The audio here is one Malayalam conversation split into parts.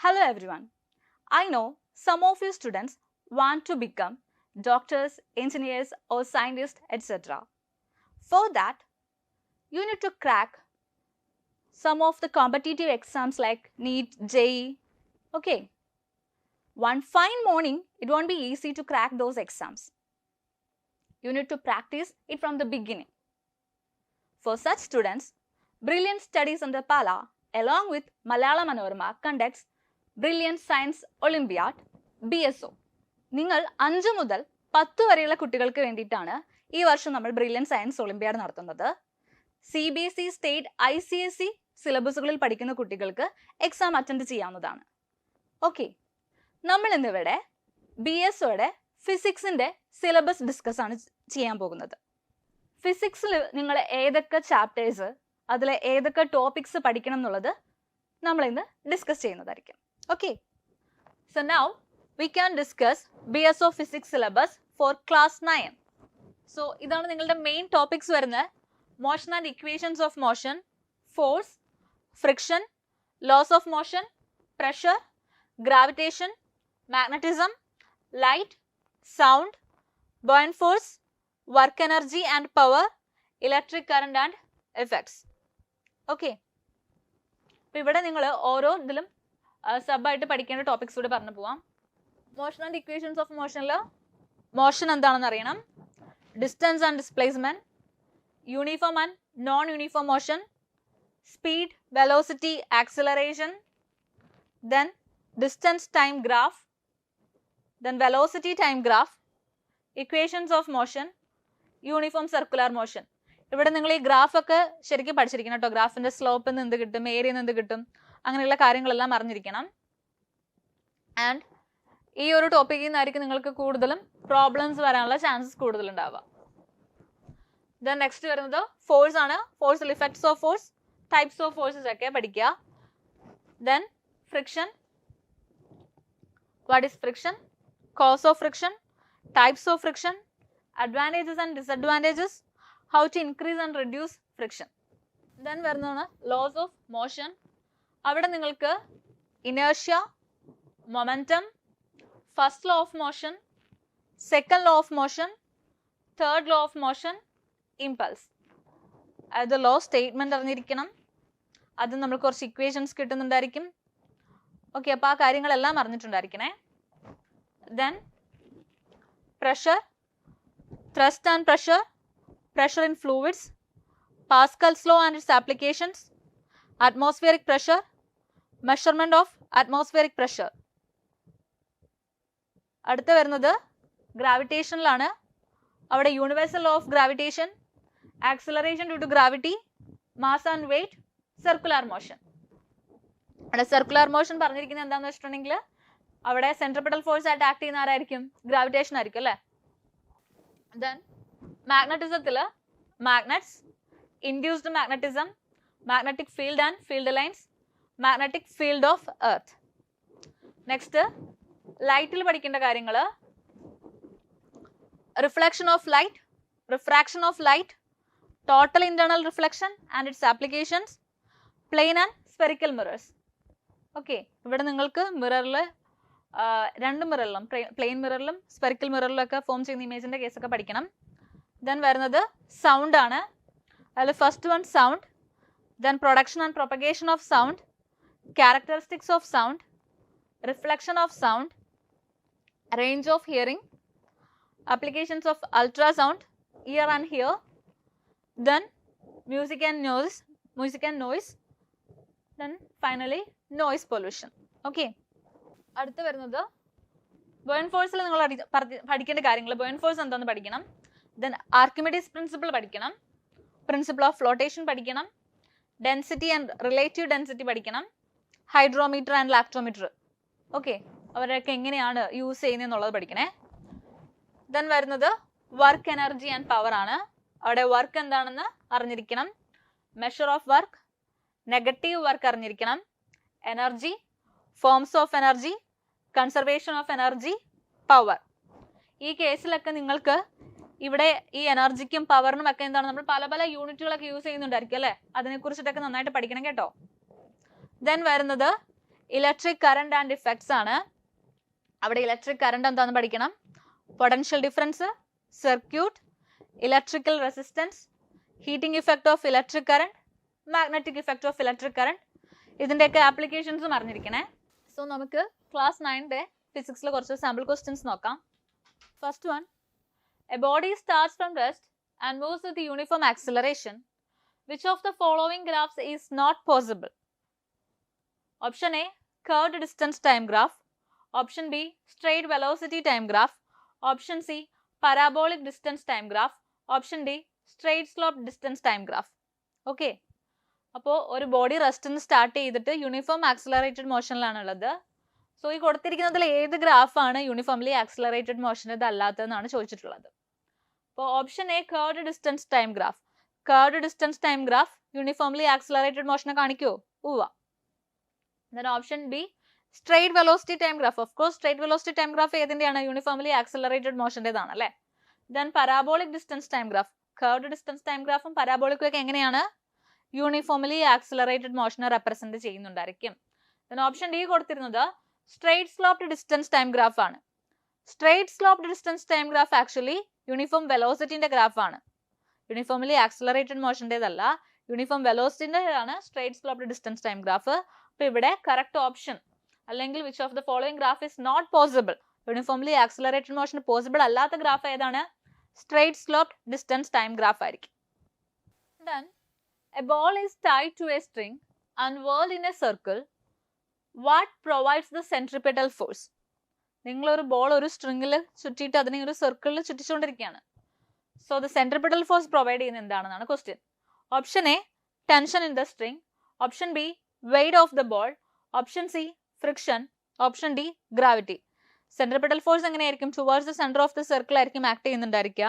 Hello everyone. I know some of you students want to become doctors, engineers or scientists etc. For that, you need to crack some of the competitive exams like NEET, JEE. Okay. One fine morning, it won't be easy to crack those exams. You need to practice it from the beginning. For such students, Brilliant Studies under Pala along with Malayalam Manorama conducts Brilliant Science Olympiad BSO. നിങ്ങൾ 5 മുതൽ 10 വരെയുള്ള കുട്ടികൾക്ക് വേണ്ടിയിട്ടാണ് ഈ വർഷം നമ്മൾ ബ്രില്യൻറ്റ് സയൻസ് ഒളിമ്പ്യാഡ് നടത്തുന്നത്. CBSE സ്റ്റേറ്റ് ICSE സിലബസുകളിൽ പഠിക്കുന്ന കുട്ടികൾക്ക് എക്സാം അറ്റൻഡ് ചെയ്യാവുന്നതാണ്. ഓക്കെ, നമ്മൾ ഇന്നിവിടെ BSOയുടെ ഫിസിക്സിൻ്റെ സിലബസ് ഡിസ്കസ് ആണ് ചെയ്യാൻ പോകുന്നത്. ഫിസിക്സിൽ നിങ്ങൾ ഏതൊക്കെ ചാപ്റ്റേഴ്സ് അതിലെ ഏതൊക്കെ ടോപ്പിക്സ് പഠിക്കണം എന്നുള്ളത് നമ്മൾ ഇന്ന് ഡിസ്കസ് ചെയ്യുന്നതായിരിക്കും. Okay, so now we can discuss BSO Physics syllabus for class 9. So, ഇതാണ് നിങ്ങളുടെ മെയിൻ ടോപ്പിക്സ് വരുന്നത്. Motion and equations of motion, force, friction, laws of motion, pressure, gravitation, magnetism, light, sound, buoyant force, work energy and power, electric current and effects. Okay, അപ്പോൾ ഇവിടെ നിങ്ങൾ ഓരോ ഇതിലും സബായിട്ട് പഠിക്കേണ്ട ടോപ്പിക്സ് കൂടെ പറഞ്ഞു പോവാം. മോഷൻ ആൻഡ് ഇക്വേഷൻസ് ഓഫ് മോഷനിൽ മോഷൻ എന്താണെന്ന് അറിയണം, distance and displacement, uniform and non uniform motion, speed, velocity, acceleration, then distance time graph, then velocity time graph, equations of motion, uniform circular motion. ഇവിടെ നിങ്ങൾ ഈ ഗ്രാഫൊക്കെ ശരിക്കും പഠിച്ചിരിക്കണം കേട്ടോ. ഗ്രാഫിന്റെ സ്ലോപ്പിൽ നിന്ന് എന്ത് കിട്ടും, ഏരിയയിൽ നിന്ന് എന്ത് കിട്ടും, അങ്ങനെയുള്ള കാര്യങ്ങളെല്ലാം അറിഞ്ഞിരിക്കണം. ആൻഡ് ഈ ഒരു ടോപ്പിക്കിൽ നിന്നായിരിക്കും നിങ്ങൾക്ക് കൂടുതലും പ്രോബ്ലംസ് വരാനുള്ള ചാൻസസ് കൂടുതലുണ്ടാവുക. ദെൻ നെക്സ്റ്റ് വരുന്നത് ഫോഴ്സ് ആണ്. ഫോഴ്സിൽ effects of force, types of forces ഒക്കെ പഠിക്കുക. Then friction, what is friction, cause of friction, types of friction, advantages and disadvantages, how to increase and reduce friction. Then വരുന്നതാണ് ലോസ് ഓഫ് മോഷൻ. അവിടെ നിങ്ങൾക്ക് inertia, momentum, first law of motion, second law of motion, third law of motion, impulse. അതായത് ലോ സ്റ്റേറ്റ്മെന്റ് അറിഞ്ഞിരിക്കണം. അത് നമ്മൾ കുറച്ച് ഇക്വേഷൻസ് കിട്ടുന്നുണ്ടായിരിക്കും. ഓക്കെ, അപ്പോൾ ആ കാര്യങ്ങളെല്ലാം അറിഞ്ഞിട്ടുണ്ടായിരിക്കണേ. Then pressure, thrust and pressure, pressure in fluids, Pascal's law and its applications, atmospheric pressure, measurement of atmospheric pressure. അടുത്ത വരുന്നത് ഗ്രാവിറ്റേഷനിലാണ്. അവിടെ universal law of gravitation, acceleration due to gravity, mass and weight, circular motion. അവിടെ സർക്കുലർ മോഷൻ പറഞ്ഞിരിക്കുന്നത് എന്താണെന്ന് വെച്ചിട്ടുണ്ടെങ്കിൽ അവിടെ സെൻട്രിപെറ്റൽ ഫോഴ്സ് ആയിട്ട് ആക്ട് ചെയ്യുന്ന ആരായിരിക്കും, ഗ്രാവിറ്റേഷൻ ആയിരിക്കും അല്ലേ. ദെൻ മാഗ്നറ്റിസത്തിൽ magnets, induced magnetism, magnetic field and field lines, magnetic field of earth. Next ലൈറ്റിൽ പഠിക്കേണ്ട കാര്യങ്ങൾ, reflection of light, refraction of light, total internal reflection and its applications, plane and spherical mirrors. Okay, ഇവിടെ നിങ്ങൾക്ക് മിററിൽ രണ്ട് മിററിലും, പ്ലെയിൻ മിററിലും സ്പെറിക്കൽ മിററിലും ഒക്കെ ഫോം ചെയ്യുന്ന ഇമേജിന്റെ കേസൊക്കെ പഠിക്കണം. ദെൻ വരുന്നത് സൗണ്ട് ആണ്. അതിൽ first one sound, then production and propagation of sound, characteristics of sound, reflection of sound, range of hearing, applications of ultrasound, ear and hear, then music and noise, then finally noise pollution. Okay, അടുത്ത വരുന്നത് ബോയന്റ് ഫോഴ്സിൽ നിങ്ങൾ പഠിക്കേണ്ട കാര്യങ്ങൾ. ബോയന്റ് ഫോഴ്സ് എന്താണെന്ന് പഠിക്കണം. ദെൻ ആർക്കിമിഡീസ് പ്രിൻസിപ്പിൾ പഠിക്കണം, പ്രിൻസിപ്പിൾ ഓഫ് ഫ്ലോട്ടേഷൻ പഠിക്കണം, ഡെൻസിറ്റി ആൻഡ് റിലേറ്റീവ് ഡെൻസിറ്റി പഠിക്കണം, ഹൈഡ്രോമീറ്റർ ആൻഡ് ലാക്ടോമീറ്റർ. ഓക്കെ, അവരൊക്കെ എങ്ങനെയാണ് യൂസ് ചെയ്യുന്നതെന്നുള്ളത് പഠിക്കണേ. ദെൻ വരുന്നത് വർക്ക് എനർജി ആൻഡ് പവർ ആണ്. അവിടെ വർക്ക് എന്താണെന്ന് അറിഞ്ഞിരിക്കണം, measure of work, negative work അറിഞ്ഞിരിക്കണം, energy, forms of energy, conservation of energy, power. ഈ കേസിലൊക്കെ നിങ്ങൾക്ക് ഇവിടെ ഈ എനർജിക്കും പവറിനും ഒക്കെ എന്താണ് നമ്മൾ പല പല യൂണിറ്റുകളൊക്കെ യൂസ് ചെയ്യുന്നുണ്ടായിരിക്കും അല്ലേ. അതിനെക്കുറിച്ചിട്ടൊക്കെ നന്നായിട്ട് പഠിക്കണം കേട്ടോ. ദെൻ വരുന്നത് ഇലക്ട്രിക് കറണ്ട് ആൻഡ് ഇഫക്ട്സ് ആണ്. അവിടെ ഇലക്ട്രിക് കറണ്ട് എന്താണെന്ന് പഠിക്കണം, potential difference, circuit, electrical resistance, heating effect of electric current, magnetic effect of electric current, ഇതിൻ്റെയൊക്കെ ആപ്ലിക്കേഷൻസും അറിഞ്ഞിരിക്കണേ. സോ നമുക്ക് ക്ലാസ് 9 ഫിസിക്സിൽ കുറച്ച് സാമ്പിൾ ക്വസ്റ്റ്യൻസ് നോക്കാം. First one, A body starts from rest and moves with uniform acceleration. Which of the following graphs is not possible? Option A, curved distance time graph. Option B, straight velocity time graph. Option C, parabolic distance time graph. Option D, straight slope distance time graph. Okay. അപ്പോൾ ഒരു ബോഡി റെസ്റ്റിന് സ്റ്റാർട്ട് ചെയ്തിട്ട് യൂണിഫോം ആക്സിലറേറ്റഡ് മോഷനിലാണുള്ളത്. സോ ഈ കൊടുത്തിരിക്കുന്നതിൽ ഏത് ഗ്രാഫാണ് യൂണിഫോംലി ആക്സിലറേറ്റഡ് മോഷൻ ഇതല്ലാത്തതെന്നാണ് ചോദിച്ചിട്ടുള്ളത്. അപ്പോൾ option A, curved distance time graph. Curved distance time graph uniformly accelerated മോഷനെ കാണിക്കുമോ? ഉവ്വ. Then option B, straight velocity time graph. Of course straight velocity time graph ഏതിൻ്റെയാണ്? യൂണിഫോംലി ആക്സിലറേറ്റഡ് മോഷൻ്റെതാണ് അല്ലേ. Then parabolic distance time graph. Curved distance time ഗ്രാഫും പരാബോളിക്കും ഒക്കെ എങ്ങനെയാണ്? യൂണിഫോംലി ആക്സിലറേറ്റഡ് മോഷനെ റെപ്രസെന്റ് ചെയ്യുന്നുണ്ടായിരിക്കും. ദെൻ ഓപ്ഷൻ ഡി കൊടുത്തിരുന്നത് straight sloped distance time graph ആണ്. Straight sloped distance time graph actually uniform വെലോസിറ്റിന്റെ ഗ്രാഫാണ്. യൂണിഫോംലി ആക്സിലറേറ്റഡ് മോഷൻ്റെതല്ല, യൂണിഫോം വെലോസിറ്റിന്റെ ആണ് straight sloped distance time graph. അപ്പൊ ഇവിടെ കറക്റ്റ് ഓപ്ഷൻ അല്ലെങ്കിൽ which of the following graph is not possible, uniformly accelerated motion possible അല്ലാത്ത ഗ്രാഫ് ഏതാണ്? Straight sloped distance time graph ആയിരിക്കും. Then a ball is tied to a string and whirled in a circle. What provides the centripetal force? നിങ്ങൾ ഒരു ബോൾ ഒരു സ്ട്രിങ്ങിൽ ചുറ്റിയിട്ട് അതിനെ ഒരു സർക്കിളിൽ ചുറ്റിച്ചുകൊണ്ടിരിക്കുകയാണ്. So the centripetal force provide ചെയ്യുന്ന എന്താണെന്നാണ് question. Option A, tension in the string. Option B, weight of the ball. Option C, friction. Option D, gravity. Centripetal force എങ്ങനെയായിരിക്കും? Towards the centre of the circle ആയിരിക്കും ആക്ട് ചെയ്യുന്നുണ്ടായിരിക്കുക.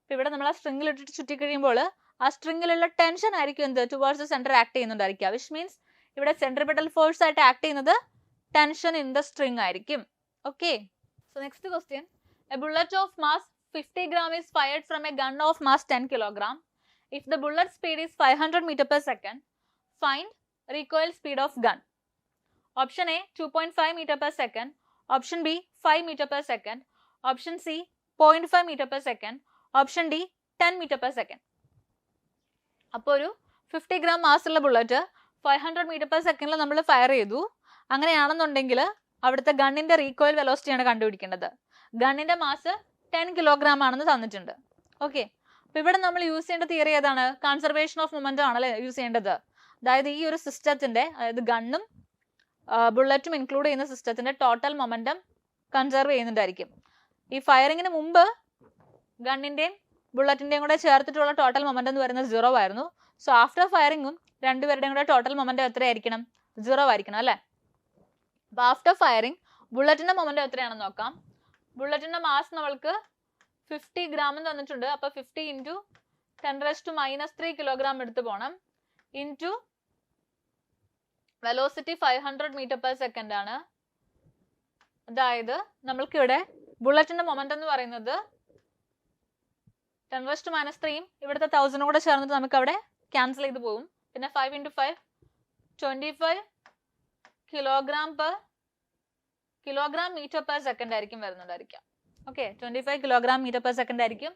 അപ്പൊ ഇവിടെ നമ്മൾ ആ സ്ട്രിങ്ങിൽ ഇട്ടിട്ട് ചുറ്റി കഴിയുമ്പോൾ ആ സ്ട്രിങ്ങിലുള്ള ടെൻഷൻ ആയിരിക്കും എന്ത്? ടുവേർഡ്സ് ദ സെന്റർ ആക്ട് ചെയ്യുന്നുണ്ടായിരിക്കുക. വിച്ച് മീൻസ് ഇവിടെ സെൻട്രിപിറ്റൽ ഫോഴ്സ് ആയിട്ട് ആക്ട് ചെയ്യുന്നത് ടെൻഷൻ ഇൻ ദ സ്ട്രിങ് ആയിരിക്കും. Okay. So next question, a bullet of mass 50 gram is fired from a gun of mass 10 kilogram. If the bullet speed is 500 meter per second, find recoil speed of gun. Option A, 2.5 meter per second. Option B, 5 meter per second. Option C, 0.5 meter per second. Option D, 10 meter per second. അപ്പോൾ ഒരു 50 gram മാസ് ഉള്ള ബുള്ളറ്റ് 500 മീറ്റർ പെർ സെക്കൻഡിൽ നമ്മൾ ഫയർ ചെയ്തു. അങ്ങനെയാണെന്നുണ്ടെങ്കിൽ അവിടുത്തെ ഗണ്ണിന്റെ റീകോയിൽ വെലോസിറ്റിയാണ് കണ്ടുപിടിക്കേണ്ടത്. ഗണ്ണിന്റെ മാസ് 10 കിലോഗ്രാം ആണെന്ന് തന്നിട്ടുണ്ട്. ഓക്കെ. അപ്പൊ ഇവിടെ നമ്മൾ യൂസ് ചെയ്യേണ്ട തിയറി ഏതാണ്? കൺസർവേഷൻ ഓഫ് മൊമെന്റം ആണല്ലേ യൂസ് ചെയ്യേണ്ടത്. അതായത് ഈ ഒരു സിസ്റ്റത്തിന്റെ, അതായത് ഗണ്ണും ബുള്ളറ്റും ഇൻക്ലൂഡ് ചെയ്യുന്ന സിസ്റ്റത്തിന്റെ ടോട്ടൽ മൊമെന്റം കൺസർവ് ചെയ്യുന്നുണ്ടായിരിക്കും. ഈ ഫയറിങ്ങിന് മുമ്പ് ഗണ്ണിന്റെയും ബുള്ളറ്റിന്റെയും കൂടെ ചേർത്തിട്ടുള്ള ടോട്ടൽ മൊമെന്റം എന്ന് പറയുന്നത് 0 ആയിരുന്നു. സോ ആഫ്റ്റർ ഫയറിങ്ങും രണ്ടുപേരുടെയും കൂടെ ടോട്ടൽ മൊമെന്റം എത്രയായിരിക്കണം? 0 ആയിരിക്കണം അല്ലെ. അപ്പൊ ആഫ്റ്റർ ഫയറിംഗ് ബുള്ളറ്റിന്റെ മൊമെന്റം എത്രയാണെന്ന് നോക്കാം. ബുള്ളറ്റിന്റെ മാസ് നമ്മൾക്ക് 50 gram തന്നിട്ടുണ്ട്. അപ്പൊ 50 ഇൻറ്റു 10⁻³ കിലോഗ്രാം എടുത്ത് പോകണം. Into velocity 500 metre per second ആണ്. അതായത് നമ്മൾക്കിവിടെ ബുള്ളറ്റിന്റെ മൊമെന്റം എന്ന് പറയുന്നത് 10⁻³ ഇവിടുത്തെ 1000 കൂടെ ചേർന്നിട്ട് നമുക്ക് അവിടെ ക്യാൻസൽ ചെയ്ത് പോകും. പിന്നെ 5 into 5 25 kilogram metre per second ആയിരിക്കും വരുന്നുണ്ടായിരിക്കാം. Okay, 25 kilogram metre per second ആയിരിക്കും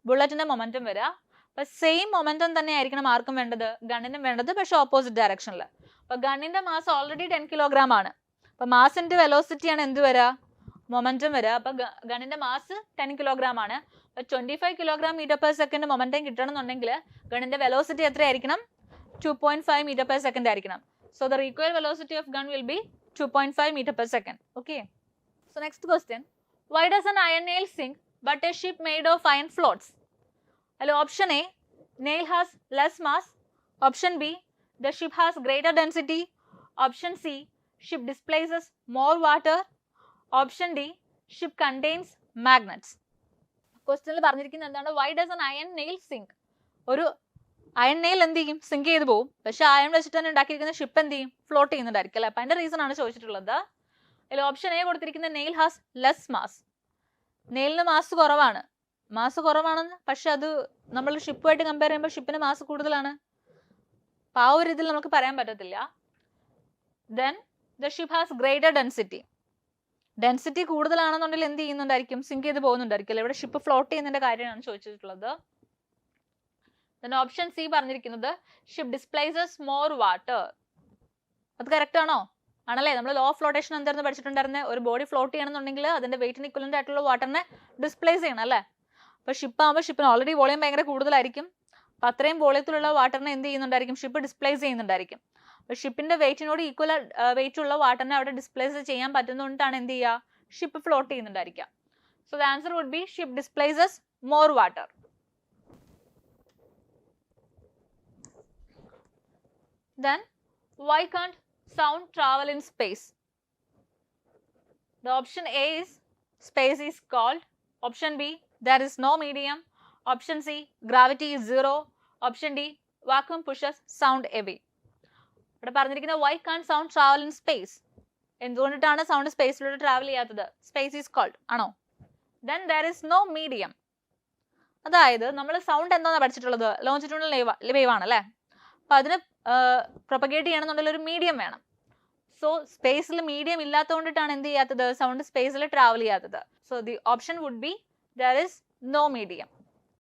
ബുള്ളറ്റിന്റെ മൊമെന്റം വരിക. അപ്പൊ സെയിം മൊമെന്റം തന്നെ ആയിരിക്കണം ആർക്കും വേണ്ടത്? ഗണ്ണിനും വേണ്ടത്, പക്ഷെ ഓപ്പോസിറ്റ് ഡയറക്ഷനിൽ. അപ്പൊ ഗണ്ണിന്റെ മാസ് ഓൾറെഡി 10 കിലോഗ്രാം ആണ്. അപ്പൊ മാസ് ഇൻറ്റു വെലോസിറ്റി ആണ് എന്ത് വരിക? മൊമെന്റം വരിക. അപ്പൊ ഗണ്ണിന്റെ മാസ് 10 കിലോഗ്രാം ആണ്. അപ്പൊ 25 kilogram metre per second momentum കിട്ടണമെന്നുണ്ടെങ്കിൽ ഗണ്ണിന്റെ വെലോസിറ്റി എത്രയായിരിക്കണം? 2.5 മീറ്റർ പെർ സെക്കൻഡ് ആയിരിക്കണം. So the recoil velocity of gun will be 2.5 meter per second. Okay. So next question. Why does an iron nail sink but a ship made of iron floats? Hello, option A, nail has less mass. Option B, the ship has greater density. Option C, ship displaces more water. Option D, ship contains magnets. Question പറഞ്ഞിരിക്കുന്നത് എന്താണ്? Why does an iron nail sink? ഒരു അയൺ നെയിൽ എന്ത് ചെയ്യും? സിങ്ക് ചെയ്ത് പോകും. പക്ഷെ അയൺ വെച്ചിട്ട് തന്നെ ഉണ്ടാക്കിയിരിക്കുന്ന ഷിപ്പ് എന്ത് ചെയ്യും? ഫ്ലോട്ട് ചെയ്യുന്നുണ്ടായിരിക്കും അല്ലെ. അപ്പൊ അതിന്റെ റീസൺ ആണ് ചോദിച്ചിട്ടുള്ളത്. അതിൽ ഓപ്ഷൻ എ കൊടുത്തിരിക്കുന്ന നെയിൽ ഹാസ് ലെസ് മാസ്. നെയിലിന് മാസ് കുറവാണ്. മാസ് കുറവാണെന്ന്, പക്ഷെ അത് നമ്മൾ ഷിപ്പുമായിട്ട് കമ്പയർ ചെയ്യുമ്പോൾ ഷിപ്പിന് മാസ് കൂടുതലാണ്. അപ്പൊ ആ ഒരു ഇതിൽ നമുക്ക് പറയാൻ പറ്റത്തില്ല. then the ship has greater density. Density കൂടുതലാണെന്നുണ്ടെങ്കിൽ എന്ത് ചെയ്യുന്നുണ്ടായിരിക്കും, സിങ്ക് ചെയ്ത് പോകുന്നുണ്ടായിരിക്കും. ഇവിടെ ഷിപ്പ് ഫ്ലോട്ട് ചെയ്യുന്നതിന്റെ കാര്യമാണ് ചോദിച്ചിട്ടുള്ളത്. then ഓപ്ഷൻ സി പറഞ്ഞിരിക്കുന്നത് ഷിപ്പ് ഡിസ്പ്ലേസസ് മോർ വാട്ടർ. അത് കറക്റ്റ് ആണോ? ആണല്ലേ. നമ്മൾ ലോ ഓഫ് ഫ്ലോട്ടേഷൻ എന്തായിരുന്നു പഠിച്ചിട്ടുണ്ടായിരുന്നത്? ഒരു ബോഡി ഫ്ലോട്ട് ചെയ്യണമെന്നുണ്ടെങ്കിൽ അതിന്റെ വെയിറ്റിന് ഇക്വലന്റ് ആയിട്ടുള്ള വാട്ടറിനെ ഡിസ്പ്ലേസ് ചെയ്യണം അല്ലേ. അപ്പൊ ഷിപ്പ് ആകുമ്പോൾ ഷിപ്പിന് ഓൾറെഡി വോളിയം ഭയങ്കര കൂടുതലായിരിക്കും. അപ്പൊ അത്രയും വോളിയത്തിലുള്ള വാട്ടറിനെ എന്ത് ചെയ്യുന്നുണ്ടായിരിക്കും, ഷിപ്പ് ഡിസ്പ്ലേസ് ചെയ്യുന്നുണ്ടായിരിക്കും. അപ്പൊ ഷിപ്പിന്റെ വെയിറ്റിനോട് ഈക്വൽ വെയിറ്റ് ഉള്ള വാട്ടറിനെ അവിടെ ഡിസ്പ്ലേസ് ചെയ്യാൻ പറ്റുന്നതുകൊണ്ടാണ് എന്ത് ചെയ്യുക, ഷിപ്പ് ഫ്ലോട്ട് ചെയ്യുന്നുണ്ടായിരിക്കുക. So the answer would be ship displaces more water. Then why can't sound travel in space? The option A is space is cold. Option B, there is no medium. Option C, gravity is zero. Option D, vacuum pushes sound away. ഇവിടെ പറഞ്ഞിരിക്കുന്നത് why can't sound travel in space? എന്തുകൊണ്ടിട്ടാണ് സൗണ്ട് സ്പേസിലൂടെ ട്രാവൽ ചെയ്യാത്തത്? സ്പേസ് ഈസ് കോൾഡ് ആണോ? then there is no medium. അതായത് നമ്മൾ സൗണ്ട് എന്താണെന്ന് പഠിച്ചിട്ടുള്ളത്, ലോഞ്ചിറ്റ്യൂണൽ വേവ് ആണ് അല്ലേ. അപ്പൊ അതിന് പ്രൊപ്പഗേറ്റ് ചെയ്യണമെന്നുണ്ടെങ്കിൽ ഒരു മീഡിയം വേണം. സോ സ്പേസിൽ മീഡിയം ഇല്ലാത്തതുകൊണ്ടിട്ടാണ് എന്ത് ചെയ്യാത്തത്, സൗണ്ട് സ്പേസിൽ ട്രാവൽ ചെയ്യാത്തത്. So the option would be there is no medium.